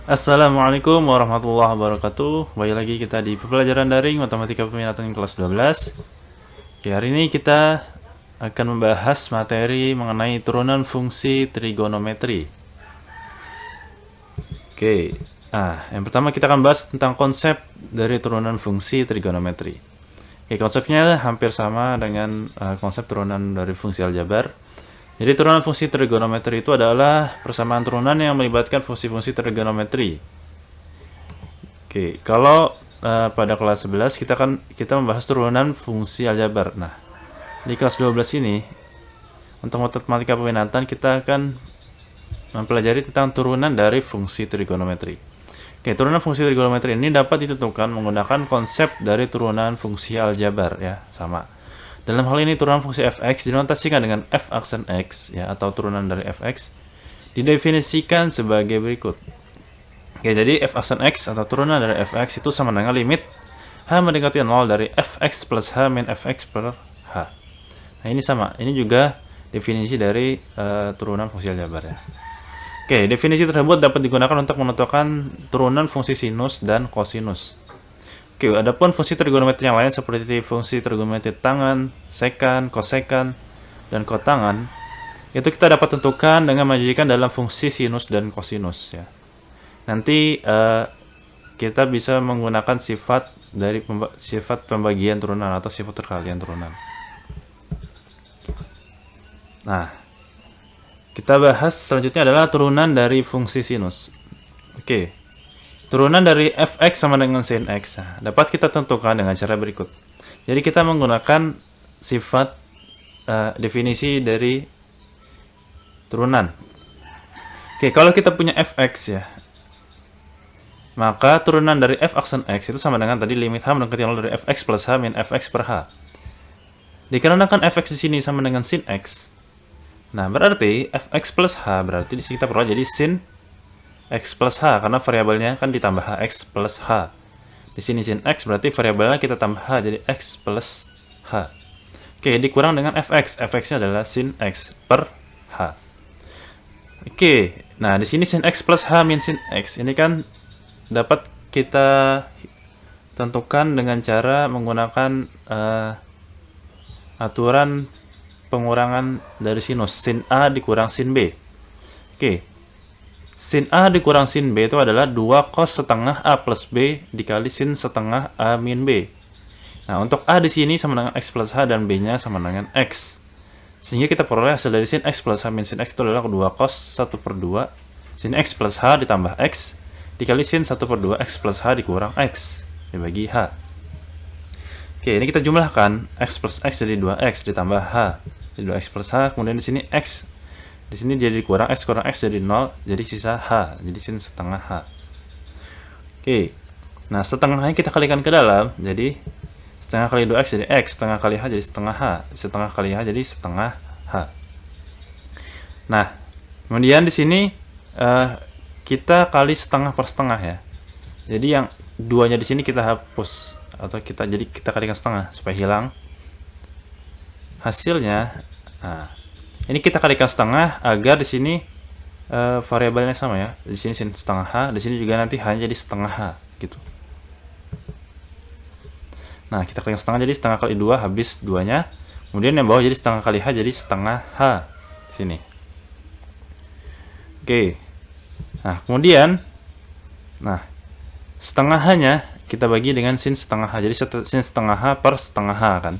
Assalamualaikum warahmatullahi wabarakatuh. Kembali lagi kita di pembelajaran daring Matematika Peminatan kelas 12. Oke, hari ini kita akan membahas materi mengenai turunan fungsi trigonometri. Oke, yang pertama kita akan bahas tentang konsep dari turunan fungsi trigonometri. Oke, konsepnya hampir sama dengan konsep turunan dari fungsi aljabar. Jadi turunan fungsi trigonometri itu adalah persamaan turunan yang melibatkan fungsi-fungsi trigonometri. Oke, kalau pada kelas 11 kita membahas turunan fungsi aljabar. Nah, di kelas 12 ini untuk matematika peminatan kita akan mempelajari tentang turunan dari fungsi trigonometri. Oke, turunan fungsi trigonometri ini dapat ditentukan menggunakan konsep dari turunan fungsi aljabar ya, sama. Dalam hal ini turunan fungsi fx dinotasikan dengan f aksen x ya, atau turunan dari fx didefinisikan sebagai berikut. Oke, jadi f aksen x atau turunan dari fx itu sama dengan limit h mendekati 0 dari fx plus h min fx per h. Nah, ini sama. Ini juga definisi dari turunan fungsi aljabar ya. Oke, definisi tersebut dapat digunakan untuk menentukan turunan fungsi sinus dan kosinus. Oke, adapun fungsi trigonometri yang lain seperti fungsi trigonometri tangan, sekan, kosekan, dan kotangan, itu kita dapat tentukan dengan menjadikan dalam fungsi sinus dan kosinus ya. Nanti kita bisa menggunakan sifat dari sifat pembagian turunan atau sifat perkalian turunan. Nah, kita bahas selanjutnya adalah turunan dari fungsi sinus. Oke, turunan dari fx sama dengan sin x dapat kita tentukan dengan cara berikut. Jadi kita menggunakan sifat definisi dari turunan. Oke, kalau kita punya fx ya, maka turunan dari f aksen x itu sama dengan tadi limit h mendekati 0 dari fx plus h min fx per h. Dikarenakan fx di sini sama dengan sin x, nah berarti fx plus h berarti di sini kita perlu jadi sin x plus h karena variabelnya kan ditambah x plus h. Di sini sin x berarti variabelnya kita tambah h jadi x plus h. Oke, dikurang dengan fx. Fx-nya adalah sin x per h. Oke, nah di sini sin x plus h min sin x ini kan dapat kita tentukan dengan cara menggunakan aturan pengurangan dari sinus. Sin A dikurang sin B. Oke, sin A dikurang sin B itu adalah 2 cos setengah A plus B dikali sin setengah A min B. Nah, untuk A di sini sama dengan X plus H dan B-nya sama dengan X. Sehingga kita peroleh hasil dari sin X plus H min sin X itu adalah 2 cos 1 per 2 sin X plus H ditambah X dikali sin 1 per 2 X plus H dikurang X dibagi H. Oke, ini kita jumlahkan X plus X jadi 2X ditambah H jadi 2X plus H, kemudian di sini X di sini jadi kurang X jadi 0, jadi sisa H, jadi sin setengah H. Oke, nah setengahnya kita kalikan ke dalam, jadi setengah kali 2X jadi X, setengah kali H jadi setengah H, setengah kali H jadi setengah H. Nah, kemudian di sini kita kali setengah per setengah ya. Jadi yang duanya di sini kita hapus atau kita kalikan setengah supaya hilang hasilnya. Nah, ini kita kalikan setengah agar di sini variabelnya sama ya. Di sini sin setengah H, di sini juga nanti H jadi setengah H gitu. Nah, kita kalikan setengah jadi setengah kali 2 habis 2-nya. Kemudian yang bawah jadi setengah kali H jadi setengah H di sini. Oke. Nah, kemudian setengah H-nya kita bagi dengan sin setengah H. Jadi sin setengah H per setengah H kan.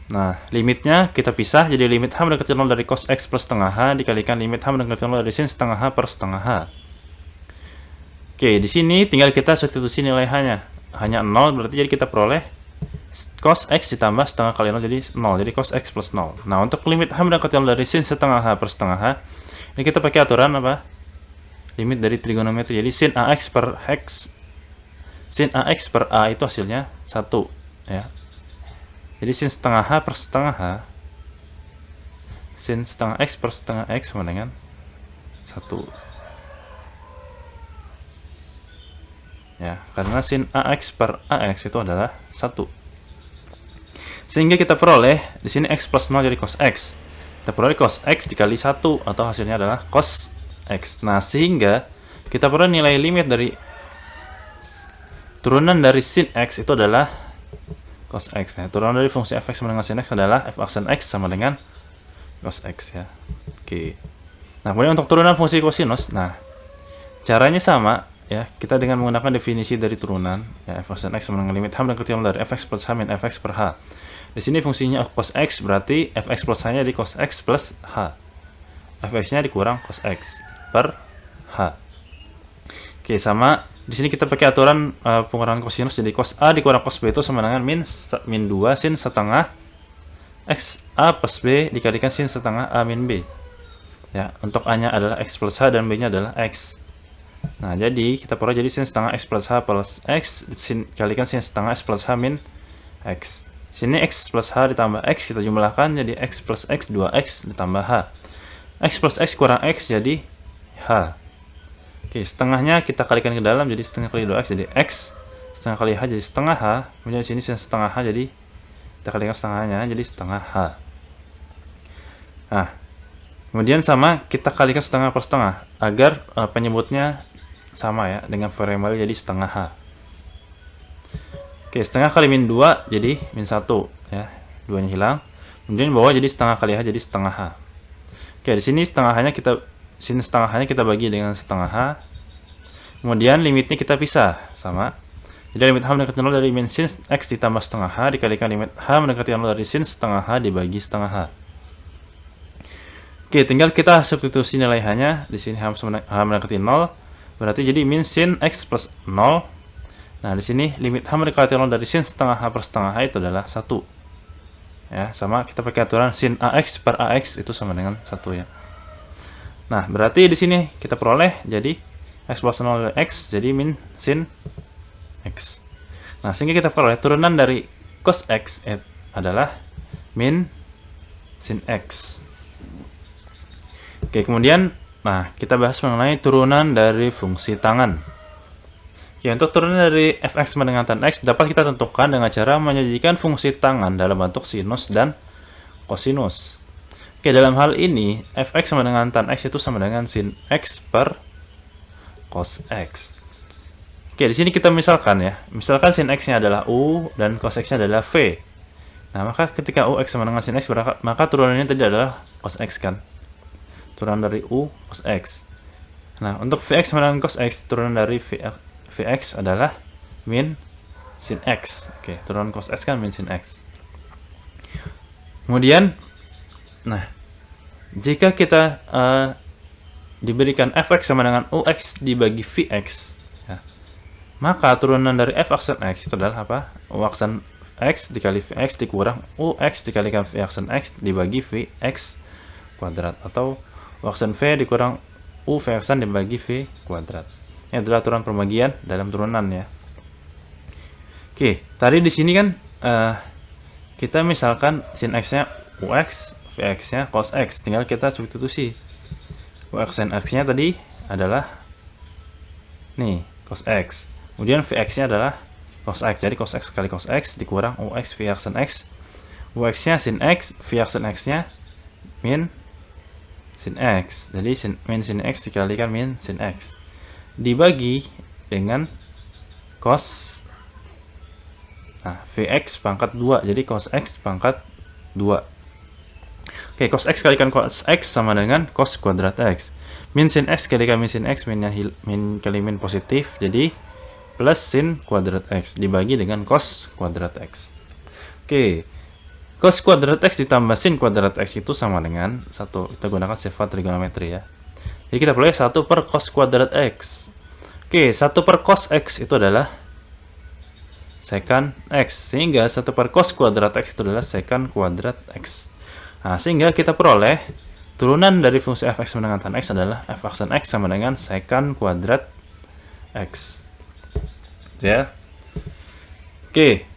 Nah, limitnya kita pisah jadi limit H mendekati 0 dari cos X plus setengah H dikalikan limit H mendekati 0 dari sin setengah H per setengah H. Oke, di sini tinggal kita substitusi nilai H-nya. Hanya 0 berarti jadi kita peroleh cos X ditambah setengah kali 0 jadi 0. Jadi cos X plus 0. Nah, untuk limit H mendekati 0 dari sin setengah H per setengah H, ini kita pakai aturan apa? Limit dari trigonometri. Jadi sin AX per A itu hasilnya 1 ya. Jadi sin setengah H per setengah H, sin setengah X per setengah X sama dengan 1 ya, karena sin AX per AX itu adalah 1. Sehingga kita peroleh di sini X plus 0 jadi cos X. Kita peroleh cos X dikali 1 atau hasilnya adalah cos x. Nah, sehingga kita perlu nilai limit dari turunan dari sin x itu adalah cos x ya. Turunan dari fungsi fx sama dengan sin x adalah f aksen x sama dengan cos x ya. Oke. Nah, kemudian untuk turunan fungsi kosinus, nah caranya sama ya. Kita dengan menggunakan definisi dari turunan ya, f aksen x sama dengan limit h mendekati dari fx plus h min fx per h. Di sini fungsinya cos x, berarti fx plus h-nya di cos x plus h. Fx-nya dikurang cos x per h. Oke, sama di sini kita pakai aturan pengurangan kosinus, jadi cos a dikurang cos b itu sama dengan min 2 sin setengah x a plus b dikalikan sin setengah a min b. Ya, untuk a-nya adalah x plus h dan b-nya adalah x. Nah, jadi kita perlu jadi sin setengah x plus h plus x dikalikan sin setengah x plus h min x. Sini x plus h ditambah x kita jumlahkan jadi x plus x 2x ditambah h. X plus x kurang x jadi h. Oke, setengahnya kita kalikan ke dalam jadi setengah kali 2x jadi x. Setengah kali h jadi setengah h. Kemudian di sini setengah h jadi kita kalikan setengahnya jadi setengah h. Nah, kemudian sama kita kalikan setengah per setengah agar penyebutnya sama ya dengan variabel jadi setengah h. Oke, setengah kali min 2 jadi min 1 ya. 2-nya hilang. Kemudian bawah jadi setengah kali h jadi setengah h. Oke, di sini setengah h-nya sin setengah h-nya kita bagi dengan setengah h. Kemudian limitnya kita pisah sama. Jadi limit h mendekati 0 dari min sin x ditambah setengah h dikalikan limit h mendekati 0 dari sin setengah h dibagi setengah h. Oke, tinggal kita substitusi nilai h-nya. Di sini h mendekati 0, berarti jadi min sin x plus 0. Nah, di sini limit h mendekati 0 dari sin setengah h per setengah h itu adalah 1. Ya, sama kita pakai aturan sin ax per ax itu sama dengan 1 ya. Nah, berarti di sini kita peroleh jadi x plus 0 dari x jadi min sin x. Nah, sehingga kita peroleh turunan dari cos x adalah min sin x. Oke, kemudian nah kita bahas mengenai turunan dari fungsi tangan. Ya, untuk turunan dari fx sama dengan tan x dapat kita tentukan dengan cara menyajikan fungsi tangan dalam bentuk sinus dan kosinus. Oke, dalam hal ini fx sama dengan tan x itu sama dengan sin x per cos x. Oke, di sini kita misalkan ya. Misalkan sin x-nya adalah u dan cos x-nya adalah v. Nah, maka ketika ux sama dengan sin x maka turunannya tadi adalah cos x kan. Turunan dari u cos x. Nah, untuk vx sama dengan cos x turunan dari Vx adalah min sin x. Oke, turunan cos x kan min sin x. Kemudian, nah, jika kita diberikan fx sama dengan ux dibagi vx, ya, maka turunan dari f aksen x itu adalah apa? U aksen x dikali vx dikurang ux dikalikan v aksen x dibagi vx kuadrat, atau u aksen v dikurang u v aksen dibagi v kuadrat. Ini adalah aturan pembagian dalam turunan ya. Oke, tadi di sini kan kita misalkan sin x-nya ux, vx-nya cos x, tinggal kita substitusi. Ux sin x-nya tadi adalah nih cos x. Kemudian vx-nya adalah cos x. Jadi cos x kali cos x dikurang ux v aksen x. Ux-nya sin x, v aksen x-nya min sin x. Jadi min sin x dikalikan min sin x dibagi dengan cos vx pangkat 2, jadi cos x pangkat 2. Oke, cos x kalikan cos x sama dengan cos kuadrat x. Min sin x kalikan min sin x, min kali min positif, jadi plus sin kuadrat x dibagi dengan cos kuadrat x. Oke, cos kuadrat x ditambah sin kuadrat x itu sama dengan 1. Kita gunakan sifat trigonometri ya. Jadi kita peroleh 1 per cos kuadrat x. Oke, 1 per cos x itu adalah secant x. Sehingga 1 per cos kuadrat x itu adalah secant kuadrat x. Nah, sehingga kita peroleh turunan dari fungsi fx sama dengan tan x adalah f aksen x sama dengan secant kuadrat x. Ya. Oke,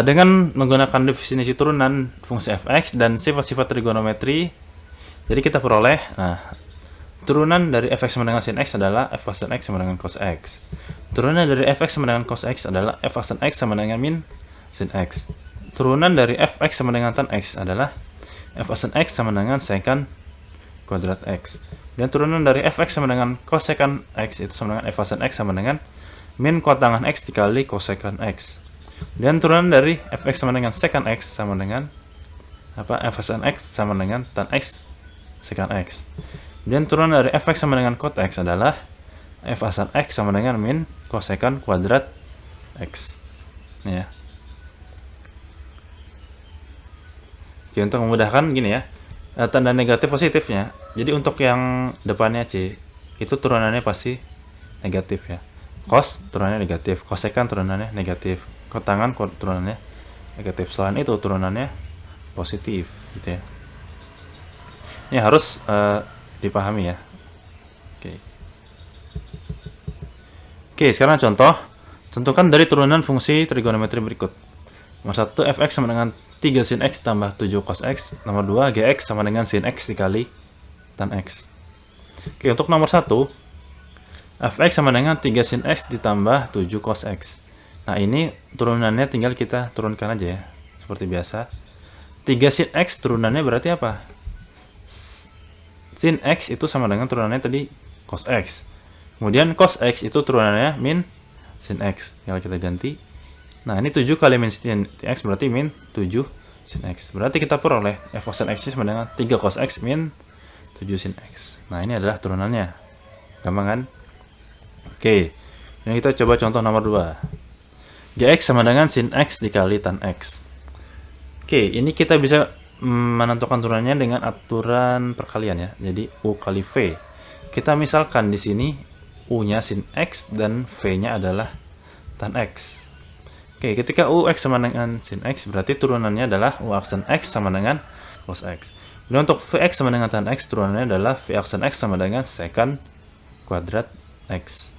dengan menggunakan definisi turunan fungsi fx dan sifat-sifat trigonometri, jadi kita peroleh, nah, turunan dari fx sama dengan sin x adalah f aksen x sama dengan cos x. Turunan dari fx sama dengan cos x adalah f aksen x sama dengan min sin x. Turunan dari fx sama dengan tan x adalah f aksen x sama dengan secant kuadrat X. Dan turunan dari fx sama dengan kosekan X itu sama dengan f hasan X sama dengan min kotangan X dikali kosekan X. Dan turunan dari fx sama dengan sekan X sama dengan apa? F hasan X sama dengan tan X sekan X. Dan turunan dari fx sama dengan kot X adalah f hasan X sama dengan min kosekan kuadrat X. Ya. Oke, untuk memudahkan gini ya, tanda negatif positifnya. Jadi untuk yang depannya C, itu turunannya pasti negatif ya. Cos turunannya negatif, kosekan turunannya negatif, kotangan turunannya negatif. Selain itu turunannya positif gitu ya. Ini harus dipahami ya. Oke, sekarang contoh. Tentukan dari turunan fungsi trigonometri berikut. Nomor 1, fx sama dengan 3 sin x tambah 7 cos x. Nomor 2, gx sama dengan sin x dikali tan x. Oke, untuk nomor 1, fx sama dengan 3 sin x ditambah 7 cos x. Nah, ini turunannya tinggal kita turunkan aja ya. Seperti biasa. 3 sin x turunannya berarti apa? Sin x itu sama dengan turunannya tadi cos x. Kemudian cos x itu turunannya min sin x. Tinggal kita ganti. Nah, ini 7 kali min sin x berarti min 7 sin x. Berarti kita peroleh f sin x sama dengan 3 cos x min 7 sin x. Nah, ini adalah turunannya. Gampang kan? Oke. Ini kita coba contoh nomor 2. Gx sama dengan sin x dikali tan x. Oke, ini kita bisa menentukan turunannya dengan aturan perkalian ya. Jadi U kali V. Kita misalkan di sini U-nya sin X dan V-nya adalah tan X. Oke, ketika UX sama dengan sin X, berarti turunannya adalah U aksen X sama dengan cos X. Dan untuk Vx sama dengan tan X, turunannya adalah V aksen X sama dengan secant kuadrat X.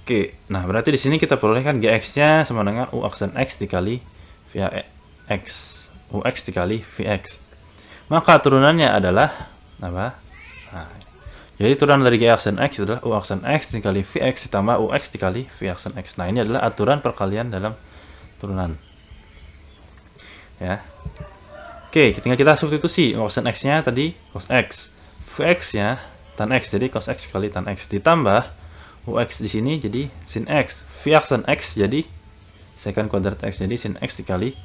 Oke, nah berarti di sini kita perolehkan Gx-nya sama dengan U aksen X dikali Vx. Ux dikali Vx. Maka turunannya adalah apa? Nah, jadi turunan dari G aksen X adalah U aksen X dikali Vx ditambah Ux dikali V aksen X. Nah, ini adalah aturan perkalian dalam turunan. Ya. Oke, tinggal kita substitusi. U aksen X-nya tadi cos X. Vx-nya tan X, jadi cos X kali tan X. Ditambah Ux di sini jadi sin X. V aksen X jadi secant kuadrat X. Jadi sin X dikali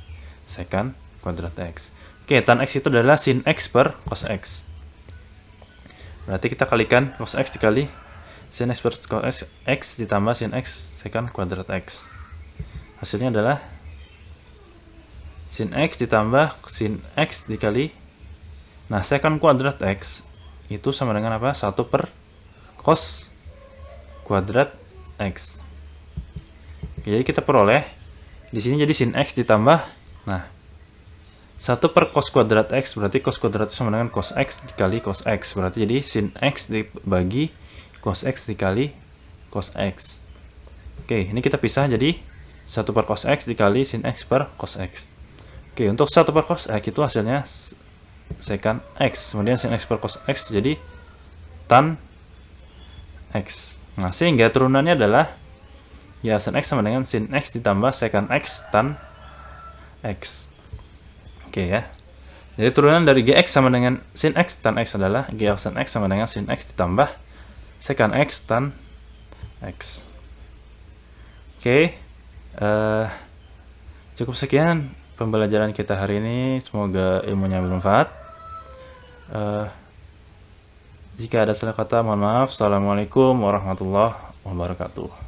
secant kuadrat X. Oke, tan X itu adalah sin X per cos X. Berarti kita kalikan cos X dikali sin X per cos X ditambah sin X secant kuadrat X. Hasilnya adalah sin X ditambah sin X dikali, nah secant kuadrat X itu sama dengan apa? 1 per cos kuadrat X. Oke, jadi kita peroleh di sini jadi sin X ditambah, nah 1 per cos kuadrat X berarti cos kuadrat itu sama dengan cos X dikali cos X. Berarti jadi sin X dibagi cos X dikali cos X. Oke, ini kita pisah jadi 1 per cos X dikali sin X per cos X. Oke, untuk 1 per cos X itu hasilnya secant X. Kemudian sin X per cos X jadi tan X. Nah, sehingga turunannya adalah ya sin X sama dengan sin X ditambah secant X tan X. Oke ya. Jadi turunan dari Gx sama dengan sin X tan X adalah G aksen X sama dengan sin X ditambah secant X tan X. Oke. Cukup sekian pembelajaran kita hari ini. Semoga ilmunya bermanfaat. Jika ada salah kata, mohon maaf. Assalamualaikum warahmatullahi wabarakatuh.